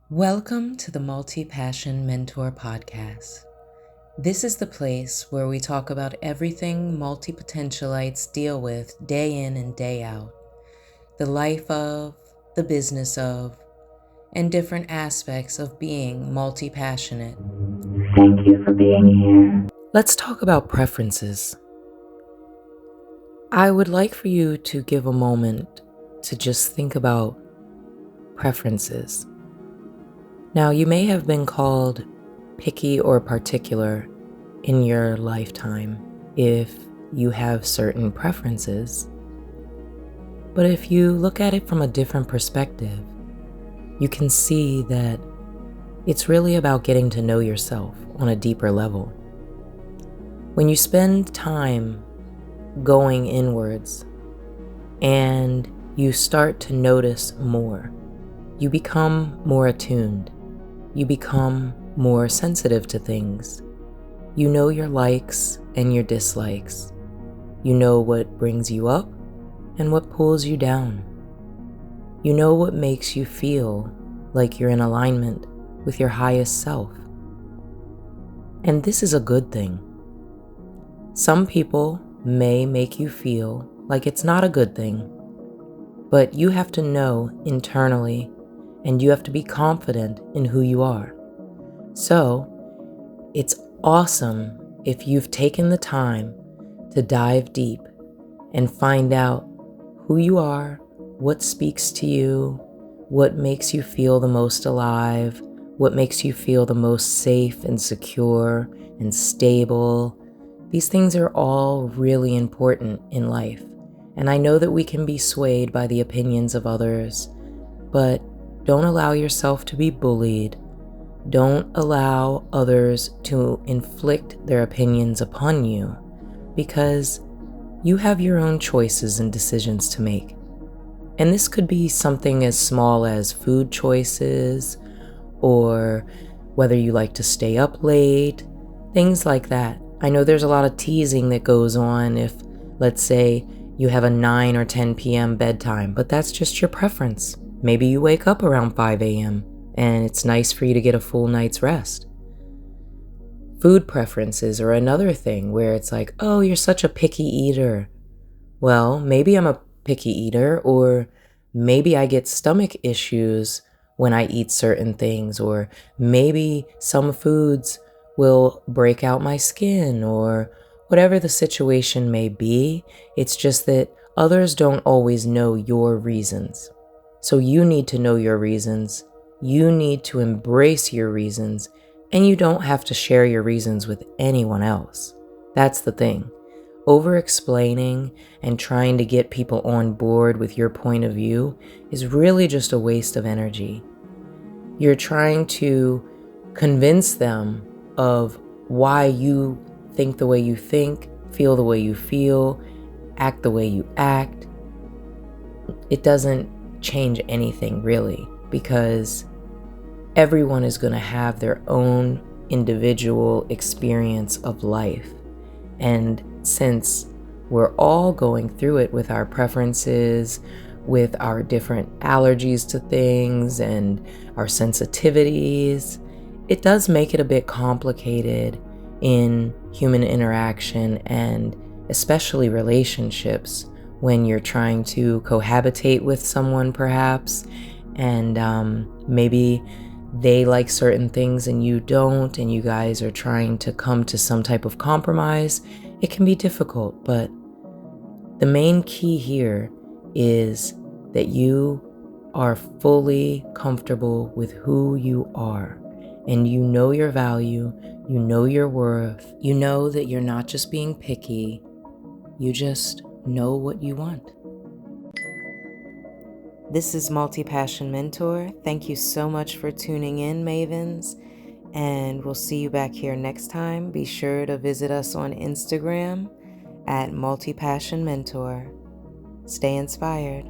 Welcome to the Multi-Passion Mentor Podcast. This is the place where we talk about everything multi-potentialites deal with day in and day out. The life of, the business of, and different aspects of being multi-passionate. Thank you for being here. Let's talk about preferences. I would like for you to give a moment to just think about preferences. Now, you may have been called picky or particular in your lifetime if you have certain preferences. But if you look at it from a different perspective, you can see that it's really about getting to know yourself on a deeper level. When you spend time going inwards and you start to notice more, you become more attuned. You become more sensitive to things. You know your likes and your dislikes. You know what brings you up and what pulls you down. You know what makes you feel like you're in alignment with your highest self. And this is a good thing. Some people may make you feel like it's not a good thing, but you have to know internally and you have to be confident in who you are. So, it's awesome if you've taken the time to dive deep and find out who you are, what speaks to you, what makes you feel the most alive, what makes you feel the most safe and secure and stable. These things are all really important in life. And I know that we can be swayed by the opinions of others, but don't allow yourself to be bullied. Don't allow others to inflict their opinions upon you, because you have your own choices and decisions to make. And this could be something as small as food choices, or whether you like to stay up late, things like that. I know there's a lot of teasing that goes on if, let's say, you have a 9 or 10 p.m. bedtime, but that's just your preference. Maybe you wake up around 5 a.m. and it's nice for you to get a full night's rest. Food preferences are another thing where it's like, oh, you're such a picky eater. Well, maybe I'm a picky eater, or maybe I get stomach issues when I eat certain things, or maybe some foods will break out my skin, or whatever the situation may be. It's just that others don't always know your reasons. So you need to know your reasons. You need to embrace your reasons, and you don't have to share your reasons with anyone else. That's the thing. Over-explaining and trying to get people on board with your point of view is really just a waste of energy. You're trying to convince them of why you think the way you think, feel the way you feel, act the way you act. It doesn't change anything really, because everyone is going to have their own individual experience of life. And since we're all going through it with our preferences, with our different allergies to things and our sensitivities, it does make it a bit complicated in human interaction, and especially relationships, when you're trying to cohabitate with someone perhaps, and maybe they like certain things and you don't, and you guys are trying to come to some type of compromise. It can be difficult, but the main key here is that you are fully comfortable with who you are, and you know your value, you know your worth, you know that you're not just being picky, you just know what you want. This is Multi-Passion Mentor. Thank you so much for tuning in, Mavens, and we'll see you back here next time. Be sure to visit us on Instagram at Multi-Passion Mentor. Stay inspired.